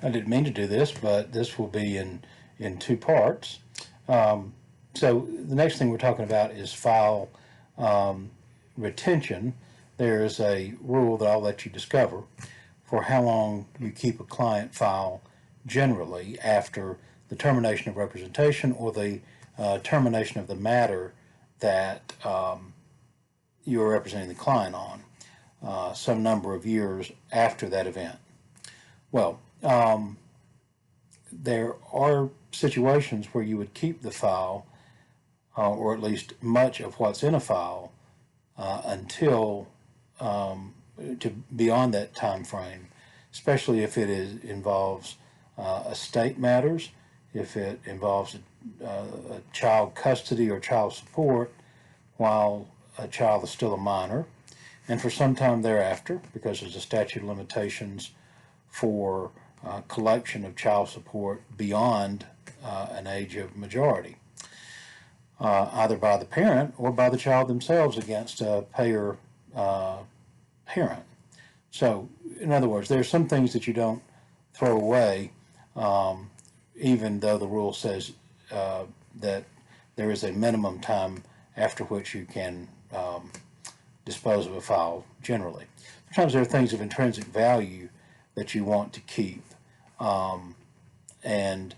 I didn't mean to do this, but this will be in two parts. So the next thing we're talking about is file retention. There's a rule that I'll let you discover for how long you keep a client file generally after the termination of representation or the termination of the matter that you're representing the client on, some number of years after that event. Well, there are situations where you would keep the file, or at least much of what's in a file, until to beyond that time frame, especially if it involves estate matters, if it involves a child custody or child support while a child is still a minor, and for some time thereafter, because there's a statute of limitations for collection of child support beyond an age of majority, either by the parent or by the child themselves against a payer parent. So, in other words, there are some things that you don't throw away, even though the rule says that there is a minimum time after which you can dispose of a file generally. Sometimes there are things of intrinsic value that you want to keep and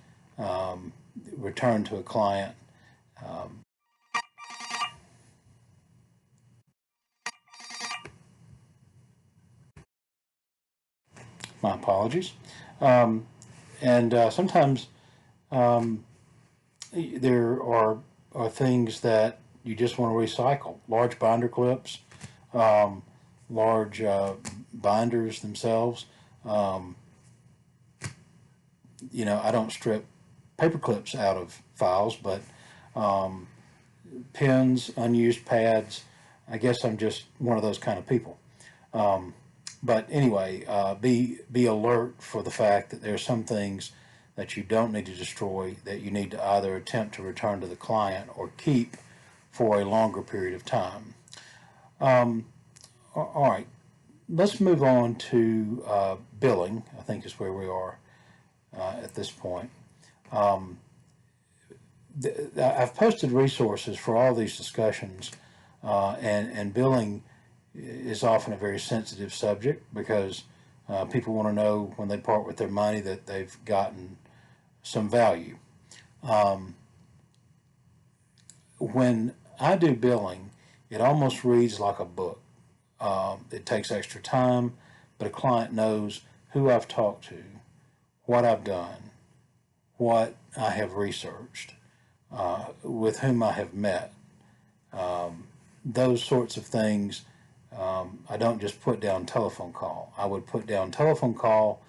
return to a client. My apologies. And sometimes there are things that you just want to recycle. Large binder clips, large binders themselves. You know, I don't strip paper clips out of files, but pens, unused pads, I guess I'm just one of those kind of people. But anyway, be alert for the fact that there are some things that you don't need to destroy, that you need to either attempt to return to the client or keep for a longer period of time. All right, let's move on to billing, I think is where we are at this point. I've posted resources for all these discussions, and billing is often a very sensitive subject because people want to know when they part with their money that they've gotten some value. When I do billing, it almost reads like a book. It takes extra time, but a client knows who I've talked to, what I've done, what I have researched, with whom I have met. Those sorts of things. I don't just put down telephone call. I would put down telephone call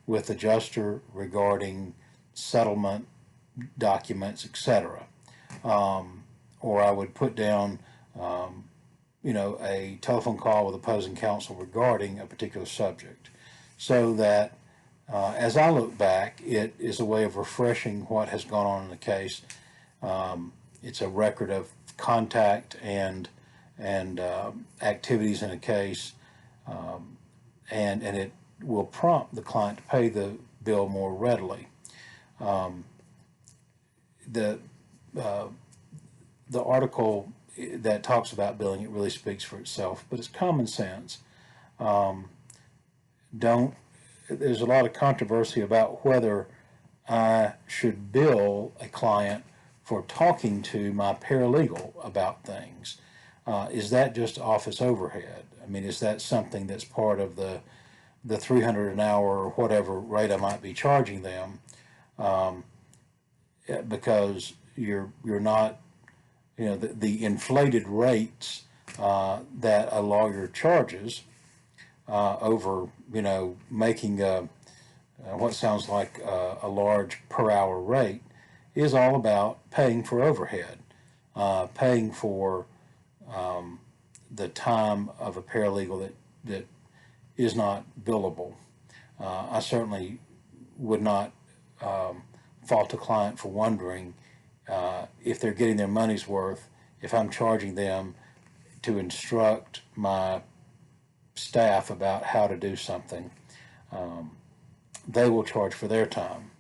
with adjuster regarding settlement documents, etc. Or I would put down, you know, a telephone call with opposing counsel regarding a particular subject, so that as I look back, it is a way of refreshing what has gone on in the case. It's a record of contact and activities in a case, and it will prompt the client to pay the bill more readily. The article that talks about billing, it really speaks for itself, but it's common sense. There's a lot of controversy about whether I should bill a client for talking to my paralegal about things. Is that just office overhead? I mean, is that something that's part of the $300 an hour or whatever rate I might be charging them? Because you're not, you know, the inflated rates that a lawyer charges over, you know, making what sounds like a large per hour rate is all about paying for overhead, paying for the time of a paralegal that is not billable. I certainly would not fault a client for wondering if they're getting their money's worth if I'm charging them to instruct my staff about how to do something. they will charge for their time.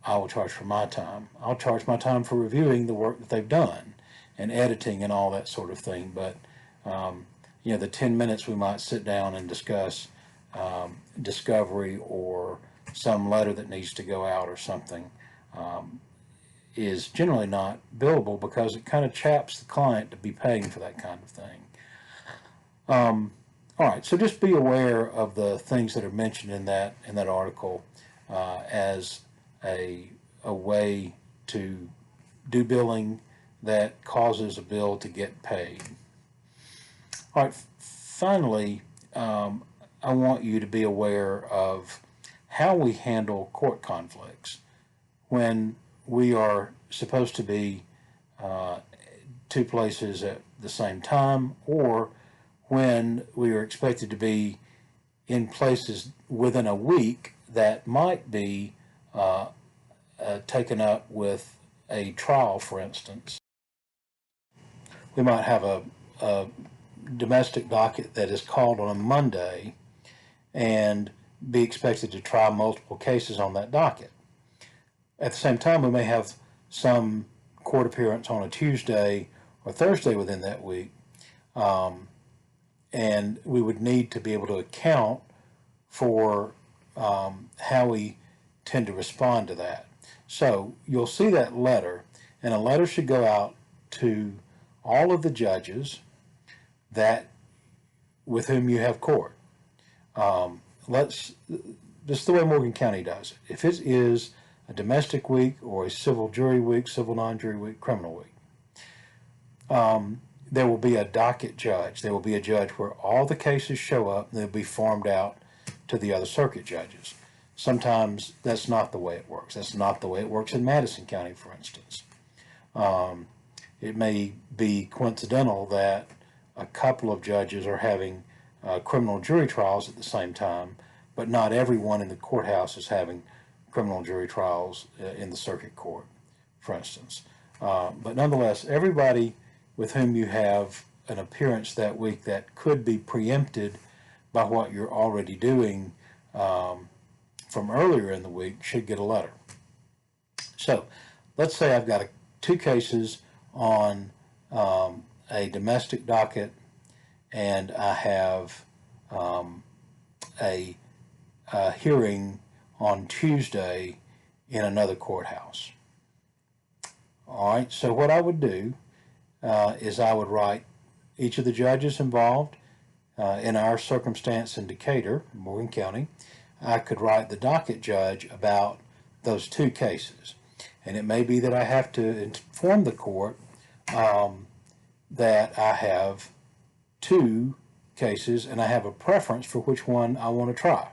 I will charge for my time. I'll charge my time for reviewing the work that they've done and editing and all that sort of thing. But, the 10 minutes we might sit down and discuss discovery or some letter that needs to go out or something is generally not billable because it kind of chaps the client to be paying for that kind of thing. All right, so just be aware of the things that are mentioned in that article as a way to do billing that causes a bill to get paid. All right, finally, I want you to be aware of how we handle court conflicts when we are supposed to be two places at the same time, or when we are expected to be in places within a week that might be taken up with a trial, for instance. We might have a domestic docket that is called on a Monday and be expected to try multiple cases on that docket. At the same time, we may have some court appearance on a Tuesday or Thursday within that week, and we would need to be able to account for how we tend to respond to that. So you'll see that letter, and a letter should go out to all of the judges with whom you have court. This is the way Morgan County does it. If it is a domestic week or a civil jury week, civil non-jury week, criminal week, there will be a docket judge. There will be a judge where all the cases show up and they'll be farmed out to the other circuit judges. Sometimes that's not the way it works. That's not the way it works in Madison County, for instance. It may be coincidental that a couple of judges are having criminal jury trials at the same time, but not everyone in the courthouse is having criminal jury trials in the circuit court, for instance. But nonetheless, everybody with whom you have an appearance that week that could be preempted by what you're already doing from earlier in the week should get a letter. So let's say I've got two cases on a domestic docket, and I have a hearing on Tuesday in another courthouse. All right, so what I would do is I would write each of the judges involved. In our circumstance in Decatur, Morgan County, I could write the docket judge about those two cases. And it may be that I have to inform the court that I have two cases and I have a preference for which one I want to try.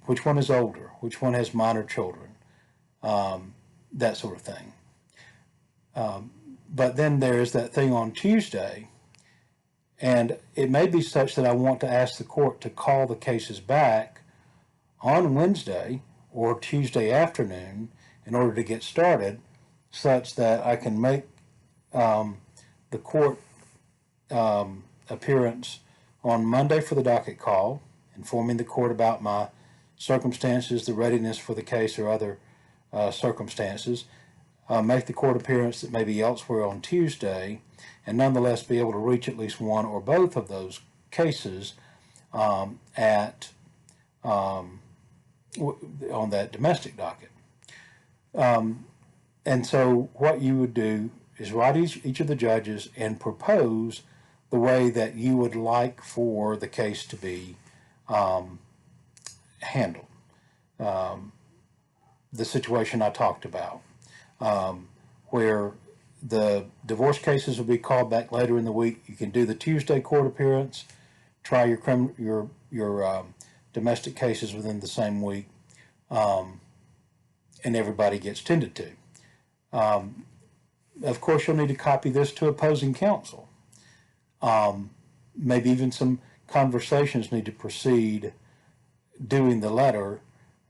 Which one is older, which one has minor children, that sort of thing. But then there's that thing on Tuesday, and it may be such that I want to ask the court to call the cases back on Wednesday or Tuesday afternoon in order to get started, such that I can make the court appearance on Monday for the docket call, informing the court about my circumstances, the readiness for the case, or other circumstances. Make the court appearance that may be elsewhere on Tuesday, and nonetheless be able to reach at least one or both of those cases on that domestic docket. And so what you would do is write each of the judges and propose the way that you would like for the case to be handled. The situation I talked about, where the divorce cases will be called back later in the week. You can do the Tuesday court appearance, try your domestic cases within the same week, and everybody gets tended to. Of course, you'll need to copy this to opposing counsel. Maybe even some conversations need to precede doing the letter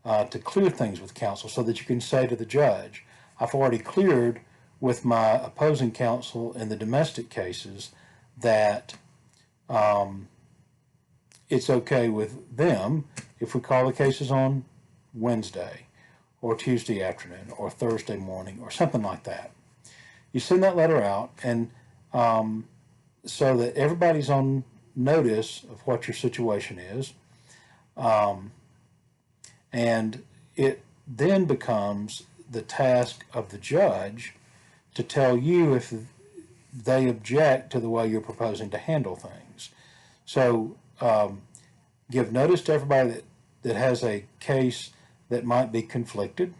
to clear things with counsel, so that you can say to the judge, I've already cleared with my opposing counsel in the domestic cases that it's okay with them if we call the cases on Wednesday or Tuesday afternoon or Thursday morning or something like that. You send that letter out, and so that everybody's on notice of what your situation is. And it then becomes the task of the judge to tell you if they object to the way you're proposing to handle things. So give notice to everybody that has a case that might be conflicted.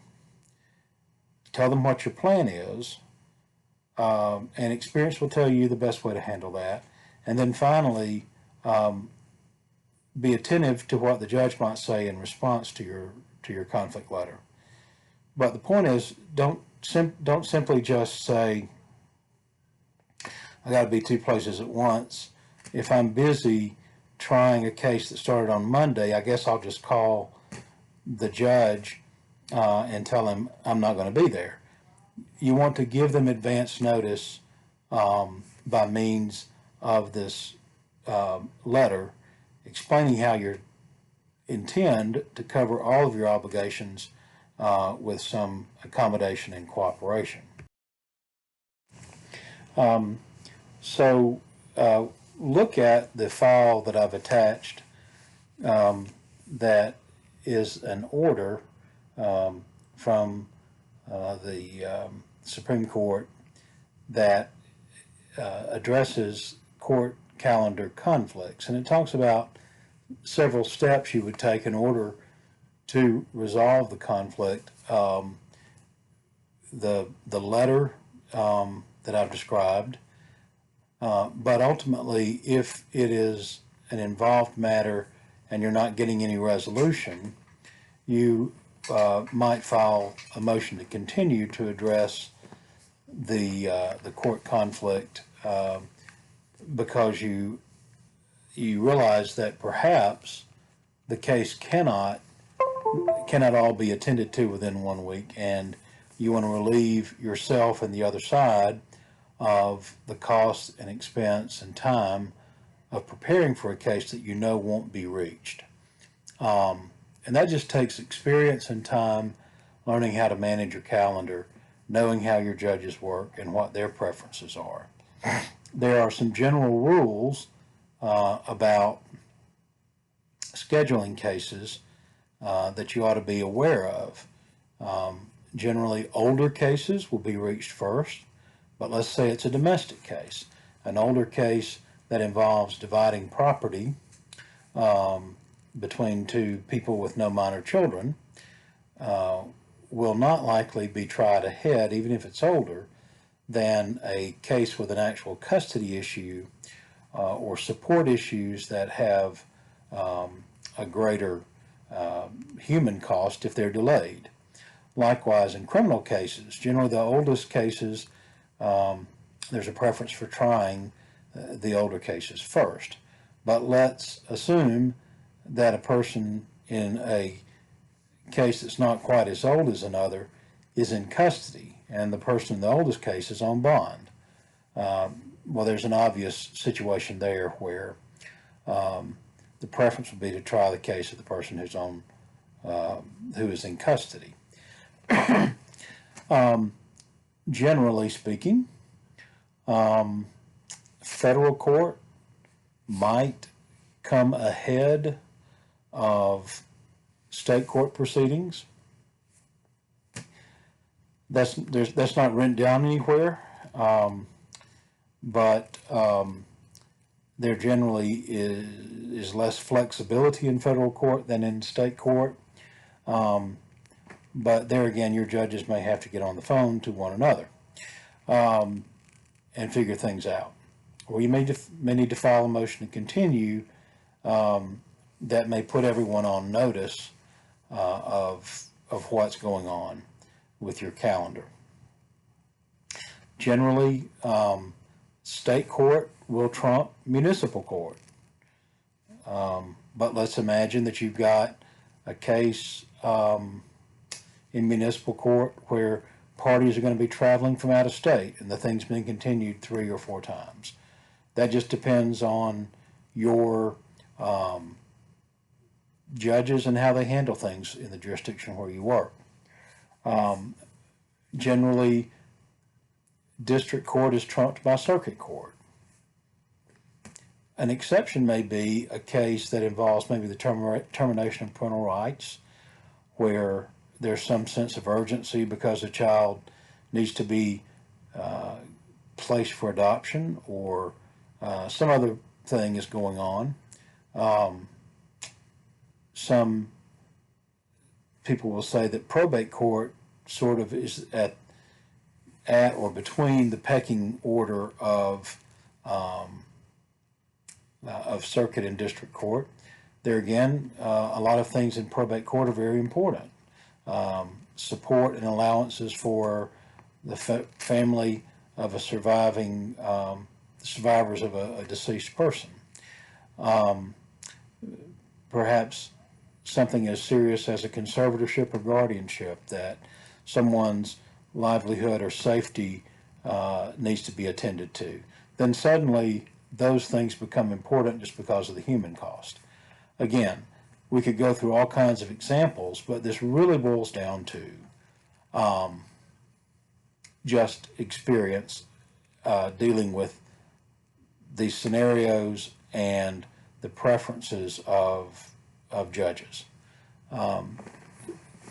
Tell them what your plan is, and experience will tell you the best way to handle that. And then finally, be attentive to what the judge might say in response to your conflict letter. But the point is, don't simply just say, I got to be two places at once. If I'm busy trying a case that started on Monday, I guess I'll just call the judge and tell him I'm not going to be there. You want to give them advance notice by means of this letter explaining how you intend to cover all of your obligations with some accommodation and cooperation. So look at the file that I've attached that is an order from the Supreme Court that addresses court calendar conflicts, and it talks about several steps you would take in order to resolve the conflict. The letter that I've described, but ultimately, if it is an involved matter and you're not getting any resolution, you might file a motion to continue to address the court conflict because you realize that perhaps the case cannot all be attended to within 1 week, and you want to relieve yourself and the other side of the cost and expense and time of preparing for a case that you know won't be reached. And that just takes experience and time, learning how to manage your calendar, knowing how your judges work and what their preferences are. There are some general rules about scheduling cases that you ought to be aware of. Generally, older cases will be reached first, but let's say it's a domestic case. An older case that involves dividing property between two people with no minor children will not likely be tried ahead, even if it's older, than a case with an actual custody issue or support issues that have a greater human cost if they're delayed. Likewise, in criminal cases, generally the oldest cases, there's a preference for trying the older cases first. But let's assume that a person in a case that's not quite as old as another is in custody, and the person in the oldest case is on bond. Well, there's an obvious situation there where the preference would be to try the case of the person who's on, who is in custody. Generally speaking, federal court might come ahead of state court proceedings. That's not written down anywhere, but there generally is less flexibility in federal court than in state court. But there again, your judges may have to get on the phone to one another and figure things out. Or you may need to file a motion to continue that may put everyone on notice of what's going on with your calendar. Generally, state court will trump municipal court. But let's imagine that you've got a case in municipal court where parties are going to be traveling from out of state and the thing's been continued 3 or 4 times. That just depends on your judges and how they handle things in the jurisdiction where you work. Generally, district court is trumped by circuit court. An exception may be a case that involves maybe the termination of parental rights, where there's some sense of urgency because a child needs to be placed for adoption, or some other thing is going on. Some people will say that probate court sort of is at or between the pecking order of circuit and district court. There again, a lot of things in probate court are very important. Support and allowances for the family of a surviving survivors of a deceased person. Perhaps something as serious as a conservatorship or guardianship, that someone's livelihood or safety needs to be attended to. Then suddenly those things become important just because of the human cost. Again, we could go through all kinds of examples, but this really boils down to just experience dealing with these scenarios and the preferences of judges.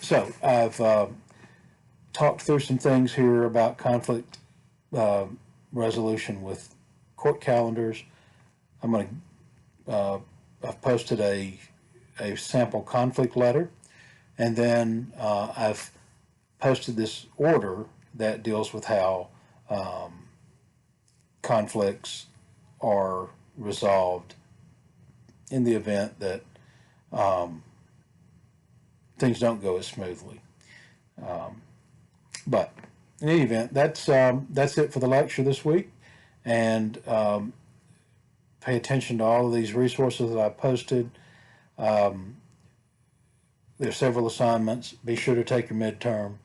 So I've talked through some things here about conflict resolution with court calendars. I'm going to I've posted a sample conflict letter, and then I've posted this order that deals with how conflicts are resolved in the event that things don't go as smoothly. But in any event, that's it for the lecture this week, and pay attention to all of these resources that I posted. There's several assignments. Be sure to take your midterm,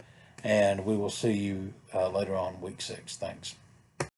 and we will see you later on week 6. Thanks.